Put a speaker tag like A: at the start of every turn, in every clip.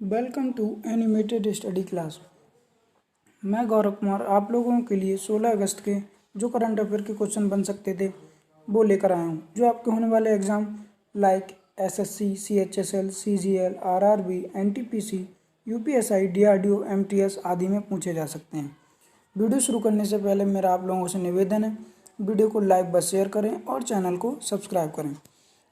A: Welcome to animated study class. मैं गौरव कुमार आप लोगों के लिए 16 अगस्त के जो करंट अफेयर के क्वेश्चन बन सकते थे वो लेकर आया हूँ, जो आपके होने वाले exam like SSC, CHSL, CGL, RRB, NTPC, UPSI, DRDO, MTS आदि में पूछे जा सकते हैं। वीडियो शुरू करने से पहले मेरा आप लोगों से निवेदन है, वीडियो को लाइक व शेयर करें और चैनल को सब्सक्राइब करें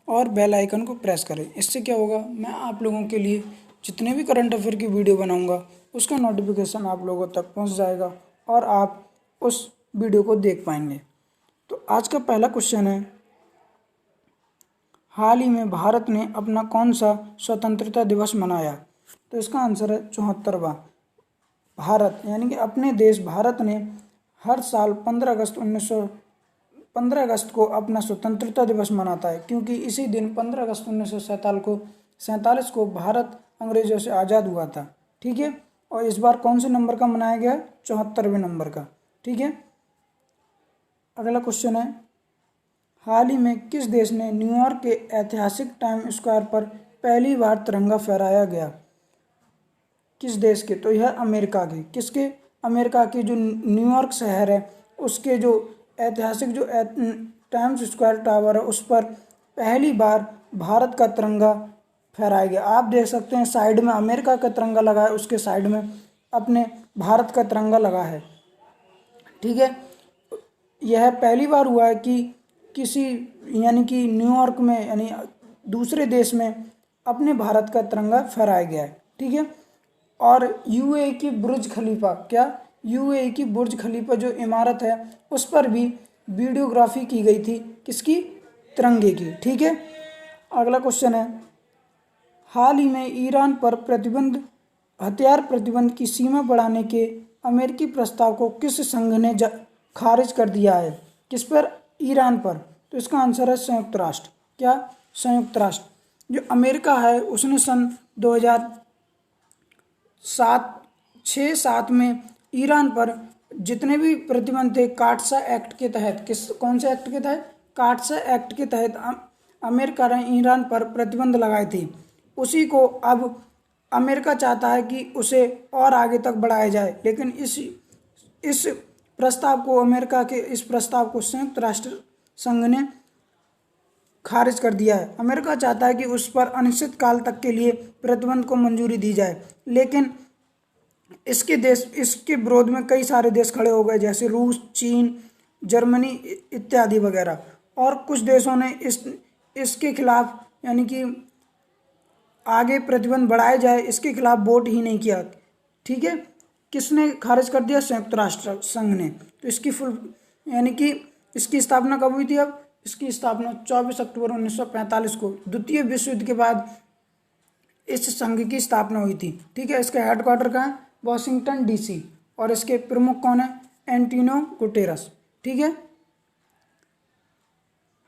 A: और बेल आइकन को प्रेस करें। इससे क्या होगा, मैं आप लोगों के लिए जितने भी करंट अफेयर की वीडियो बनाऊंगा उसका नोटिफिकेशन आप लोगों तक पहुंच जाएगा और आप उस वीडियो को देख पाएंगे। तो आज का पहला क्वेश्चन है, हाल ही में भारत ने अपना कौन सा स्वतंत्रता दिवस मनाया? तो इसका आंसर है 74वां। भारत यानी कि अपने देश भारत ने हर साल 15 अगस्त को अपना स्वतंत्रता दिवस मनाता है, क्योंकि इसी दिन 15 अगस्त 1947 को भारत अंग्रेजों से आज़ाद हुआ था। ठीक है, और इस बार कौन से नंबर का मनाया गया है? 74वें नंबर का। ठीक है, अगला क्वेश्चन है, हाल ही में किस देश ने न्यूयॉर्क के ऐतिहासिक टाइम स्क्वायर पर पहली बार तिरंगा फहराया गया? किस देश के? तो यह अमेरिका के। किसके? अमेरिका के जो न्यूयॉर्क शहर है उसके जो ऐतिहासिक जो टाइम्स स्क्वायर टावर है उस पर पहली बार भारत का तिरंगा फहराया गया। आप देख सकते हैं साइड में अमेरिका का तिरंगा लगा है, उसके साइड में अपने भारत का तिरंगा लगा है। ठीक है, यह पहली बार हुआ है कि किसी यानी कि न्यूयॉर्क में यानी दूसरे देश में अपने भारत का तिरंगा फहराया गया है। ठीक है, और यूएई की बुर्ज खलीफा, क्या यूएई की बुर्ज खलीफा जो इमारत है उस पर भी वीडियोग्राफी की गई थी, किसकी? तिरंगे की। ठीक है, अगला क्वेश्चन है, हाल ही में ईरान पर हथियार प्रतिबंध की सीमा बढ़ाने के अमेरिकी प्रस्ताव को किस संघ ने खारिज कर दिया है? किस पर? ईरान पर। तो इसका आंसर है संयुक्त राष्ट्र। क्या? संयुक्त राष्ट्र। जो अमेरिका है उसने सन 2007 में ईरान पर जितने भी प्रतिबंध थे काटसा एक्ट के तहत, कौन से एक्ट के तहत? काटसा एक्ट के तहत अमेरिका ने ईरान पर प्रतिबंध लगाए थे। उसी को अब अमेरिका चाहता है कि उसे और आगे तक बढ़ाया जाए, लेकिन इस प्रस्ताव को अमेरिका के इस प्रस्ताव को संयुक्त राष्ट्र संघ ने खारिज कर दिया है। अमेरिका चाहता है कि उस पर अनिश्चित काल तक के लिए प्रतिबंध को मंजूरी दी जाए, लेकिन इसके विरोध में कई सारे देश खड़े हो गए, जैसे रूस, चीन, जर्मनी इत्यादि वगैरह, और कुछ देशों ने इसके खिलाफ यानी कि आगे प्रतिबंध बढ़ाए जाए इसके खिलाफ वोट ही नहीं किया। ठीक है, किसने खारिज कर दिया? संयुक्त राष्ट्र संघ ने। तो इसकी यानी कि इसकी स्थापना कब हुई थी? अब इसकी स्थापना 24 अक्टूबर 1945 को द्वितीय विश्व युद्ध के बाद इस संघ की स्थापना हुई थी। ठीक है, इसका हेडक्वार्टर कहाँ है? वॉशिंगटन डीसी, और इसके प्रमुख कौन है? Antonio Guterres. ठीक है,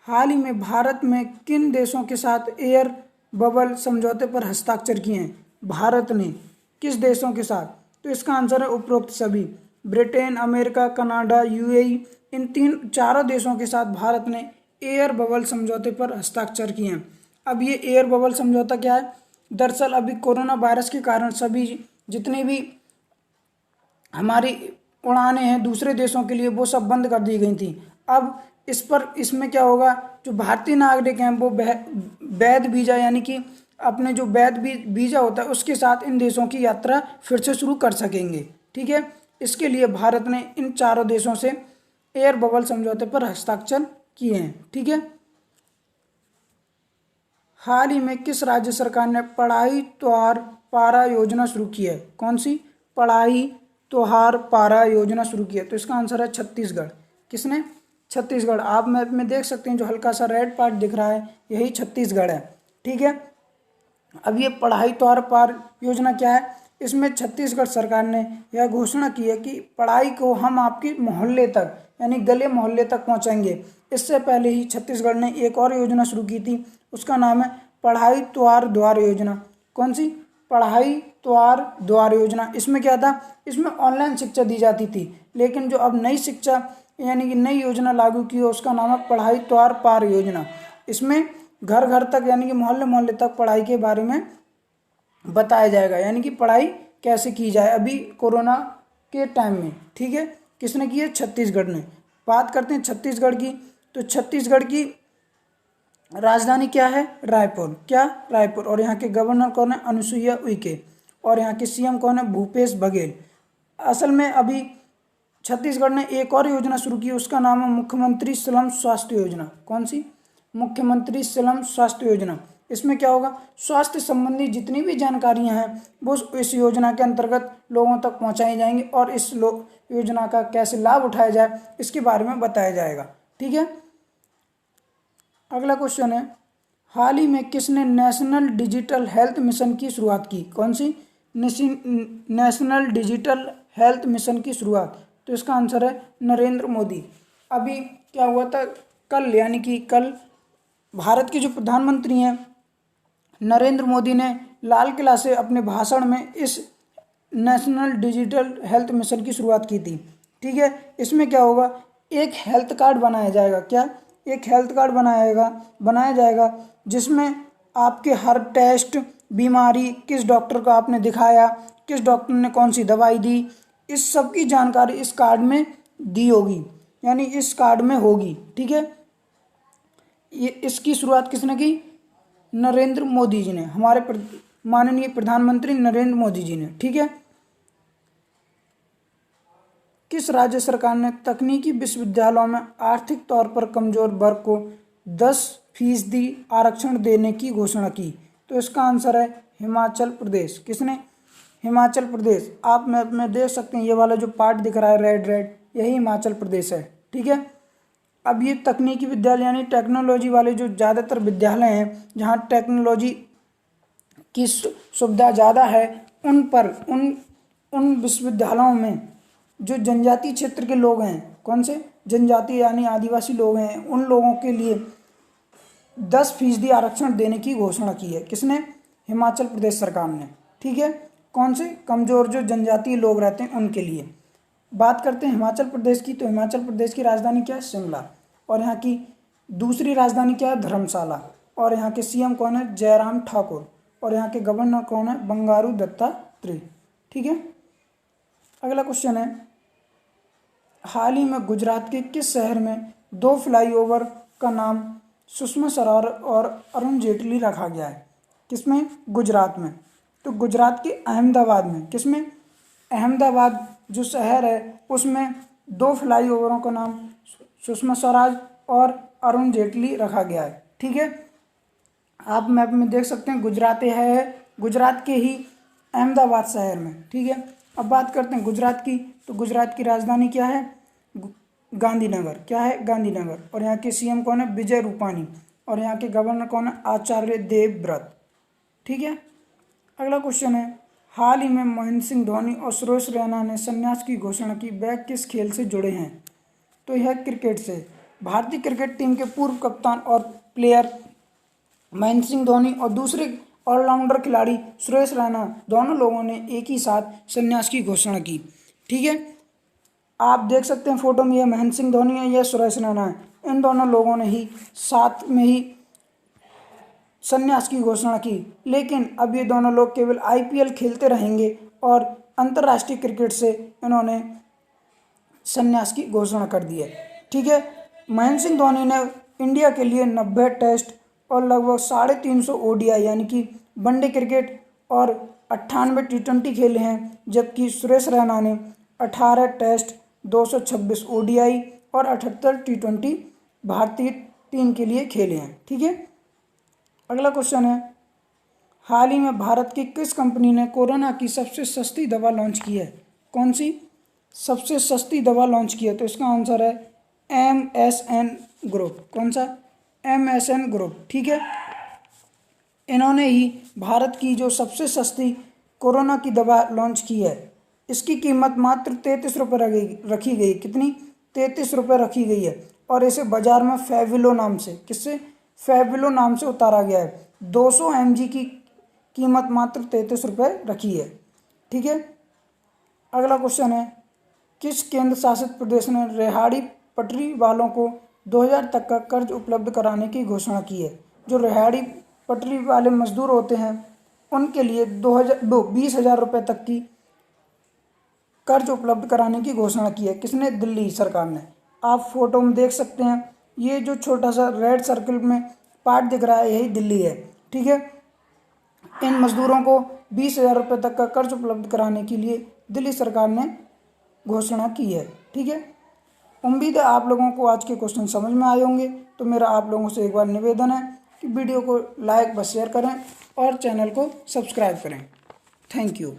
A: हाल ही में भारत में किन देशों के साथ एयर बबल समझौते पर हस्ताक्षर किए हैं? भारत ने किस देशों के साथ? तो इसका आंसर है उपरोक्त सभी। ब्रिटेन, अमेरिका, कनाडा, यूएई, इन चारों देशों के साथ भारत ने एयर बबल समझौते पर हस्ताक्षर किए हैं। अब ये एयर बबल समझौता क्या है? दरअसल अभी कोरोना वायरस के कारण सभी जितनी भी हमारी उड़ानें हैं दूसरे देशों के लिए वो सब बंद कर दी गई थी। अब इसमें क्या होगा, जो भारतीय नागरिक हैं वो वैध वीज़ा यानी कि अपने जो वैध वीज़ा होता है उसके साथ इन देशों की यात्रा फिर से शुरू कर सकेंगे। ठीक है, इसके लिए भारत ने इन चारों देशों से एयर बबल समझौते पर हस्ताक्षर किए हैं। ठीक है, हाल ही में किस राज्य सरकार ने पढ़ाई त्योहार पारा योजना शुरू की है? कौन सी? पढ़ाई त्योहार पारा योजना शुरू की है। तो इसका आंसर है छत्तीसगढ़। किसने? छत्तीसगढ़। आप मैप में देख सकते हैं जो हल्का सा रेड पार्ट दिख रहा है यही छत्तीसगढ़ है। ठीक है, अब ये पढ़ाई त्योहार पार योजना क्या है? इसमें छत्तीसगढ़ सरकार ने यह घोषणा की है कि पढ़ाई को हम आपके मोहल्ले तक यानी गले मोहल्ले तक पहुंचाएंगे। इससे पहले ही छत्तीसगढ़ ने एक और योजना शुरू की थी, उसका नाम है पढ़ाई त्योहार द्वार योजना। कौन सी? पढ़ाई त्योहार द्वार योजना। इसमें क्या था? इसमें ऑनलाइन शिक्षा दी जाती थी, लेकिन जो अब नई शिक्षा यानी कि नई योजना लागू की है उसका नाम है पढ़ाई त्योहार पार योजना। इसमें घर घर तक यानी कि मोहल्ले मोहल्ले तक पढ़ाई के बारे में बताया जाएगा, यानी कि पढ़ाई कैसे की जाए अभी कोरोना के टाइम में। ठीक है, किसने की है? छत्तीसगढ़ ने। बात करते हैं छत्तीसगढ़ की, तो छत्तीसगढ़ की राजधानी क्या है? रायपुर। क्या? रायपुर। और यहाँ के गवर्नर कौन है? अनुसुईया उइके। और यहाँ के सीएम कौन है? भूपेश बघेल। असल में अभी छत्तीसगढ़ ने एक और योजना शुरू की, उसका नाम है मुख्यमंत्री स्लम स्वास्थ्य योजना। कौन सी? मुख्यमंत्री स्लम स्वास्थ्य योजना। इसमें क्या होगा? स्वास्थ्य संबंधी जितनी भी जानकारियां हैं वो इस योजना के अंतर्गत लोगों तक पहुंचाई जाएंगी और इस योजना का कैसे लाभ उठाया जाए इसके बारे में बताया जाएगा। ठीक है, अगला क्वेश्चन है, हाल ही में किसने नेशनल डिजिटल हेल्थ मिशन की शुरुआत की? कौन सी? नेशनल डिजिटल हेल्थ मिशन की शुरुआत, तो इसका आंसर है नरेंद्र मोदी। अभी क्या हुआ था कल, यानी कि कल भारत के जो प्रधानमंत्री हैं नरेंद्र मोदी ने लाल किला से अपने भाषण में इस नेशनल डिजिटल हेल्थ मिशन की शुरुआत की थी। ठीक है, इसमें क्या होगा? एक हेल्थ कार्ड बनाया जाएगा। क्या? एक हेल्थ कार्ड बनाया जाएगा जिसमें आपके हर टेस्ट, बीमारी, किस डॉक्टर को आपने दिखाया, किस डॉक्टर ने कौन सी दवाई दी, इस सब की जानकारी इस कार्ड में दी होगी, यानी इस कार्ड में होगी। ठीक है, ये इसकी शुरुआत किसने की? नरेंद्र मोदी जी ने, हमारे माननीय प्रधानमंत्री नरेंद्र मोदी जी ने। ठीक है, किस राज्य सरकार ने तकनीकी विश्वविद्यालयों में आर्थिक तौर पर कमजोर वर्ग को 10% आरक्षण देने की घोषणा की? तो इसका आंसर है हिमाचल प्रदेश। किसने? हिमाचल प्रदेश। आप मैप में देख सकते हैं, ये वाला जो पार्ट दिख रहा है रेड रेड, यही हिमाचल प्रदेश है। ठीक है, अब ये तकनीकी विद्यालय यानी टेक्नोलॉजी वाले जो ज़्यादातर विद्यालय हैं जहाँ टेक्नोलॉजी की सुविधा ज़्यादा है, उन विश्वविद्यालयों में जो जनजातीय क्षेत्र के लोग हैं, कौन से? जनजातीय यानी आदिवासी लोग हैं, उन लोगों के लिए 10% आरक्षण देने की घोषणा की है। किसने? हिमाचल प्रदेश सरकार ने। ठीक है, कौन से? कमजोर जो जनजातीय लोग रहते हैं उनके लिए। बात करते हैं हिमाचल प्रदेश की, तो हिमाचल प्रदेश की राजधानी क्या है? शिमला। और यहाँ की दूसरी राजधानी क्या है? धर्मशाला। और यहाँ के सीएम कौन है? जयराम ठाकुर। और यहाँ के गवर्नर कौन है? बंगारू दत्तात्रेय। ठीक है, अगला क्वेश्चन है, हाल ही में गुजरात के किस शहर में 2 फ्लाईओवर का नाम सुषमा स्वराज और अरुण जेटली रखा गया है? किसमें? गुजरात में। तो गुजरात के अहमदाबाद में। किसमें? अहमदाबाद जो शहर है उसमें 2 फ्लाईओवरों का नाम सुषमा स्वराज और अरुण जेटली रखा गया है। ठीक है, आप मैप में देख सकते हैं गुजरात है गुजरात के ही अहमदाबाद शहर में। ठीक है, अब बात करते हैं गुजरात की, तो गुजरात की राजधानी क्या है? गांधीनगर। क्या है? गांधीनगर। और यहाँ के सीएम कौन है? विजय रूपानी। और यहाँ के गवर्नर कौन है? आचार्य देवव्रत। ठीक है, अगला क्वेश्चन है, हाल ही में महेंद्र सिंह धोनी और सुरेश रैना ने संन्यास की घोषणा की, वह किस खेल से जुड़े हैं? तो यह क्रिकेट से। भारतीय क्रिकेट टीम के पूर्व कप्तान और प्लेयर महेंद्र सिंह धोनी और दूसरे ऑलराउंडर खिलाड़ी सुरेश रैना, दोनों लोगों ने एक ही साथ संन्यास की घोषणा की। ठीक है, आप देख सकते हैं फोटो में, यह महेंद्र सिंह धोनी है, यह सुरेश रैना है। इन दोनों लोगों ने ही साथ में ही संन्यास की घोषणा की, लेकिन अब ये दोनों लोग केवल आईपीएल खेलते रहेंगे और अंतर्राष्ट्रीय क्रिकेट से इन्होंने संन्यास की घोषणा कर दी है। ठीक है, महेंद्र सिंह धोनी ने इंडिया के लिए 90 टेस्ट और लगभग 350 ओडीआई यानी कि वनडे क्रिकेट और 98 टी20 खेले हैं, जबकि सुरेश रैना ने 18 टेस्ट, 226 ओडीआई और 78 टी20 भारतीय टीम के लिए खेले हैं। ठीक है, अगला क्वेश्चन है, हाल ही में भारत की किस कंपनी ने कोरोना की सबसे सस्ती दवा लॉन्च की है? कौन सी सबसे सस्ती दवा लॉन्च की है? तो इसका आंसर है MSN ग्रुप। कौन सा? MSN group. ठीक है, इन्होंने ही भारत की जो सबसे सस्ती कोरोना की दवा लॉन्च की है। इसकी कीमत मात्र 33 रुपये रखी गई। कितनी? 33 रुपये रखी गई है। और इसे बाजार में फेविलो नाम से, किससे? फेविलो नाम से उतारा गया है। 200 mg की कीमत मात्र 33 रुपये रखी है। ठीक है, अगला क्वेश्चन है, किस केंद्र शासित प्रदेश ने रेहड़ी पटरी वालों को 2000 तक का कर्ज उपलब्ध कराने की घोषणा की है? जो रेहड़ी पटरी वाले मजदूर होते हैं उनके लिए 20,000 रुपये तक की कर्ज उपलब्ध कराने की घोषणा की है। किसने? दिल्ली सरकार ने। आप फोटो में देख सकते हैं, ये जो छोटा सा रेड सर्कल में पार्ट दिख रहा है, यही दिल्ली है। ठीक है, इन मजदूरों को 20,000 रुपये तक का कर्ज उपलब्ध कराने के लिए दिल्ली सरकार ने घोषणा की है। ठीक है, उम्मीद है आप लोगों को आज के क्वेश्चन समझ में आए होंगे। तो मेरा आप लोगों से एक बार निवेदन है कि वीडियो को लाइक व शेयर करें और चैनल को सब्सक्राइब करें। Thank you.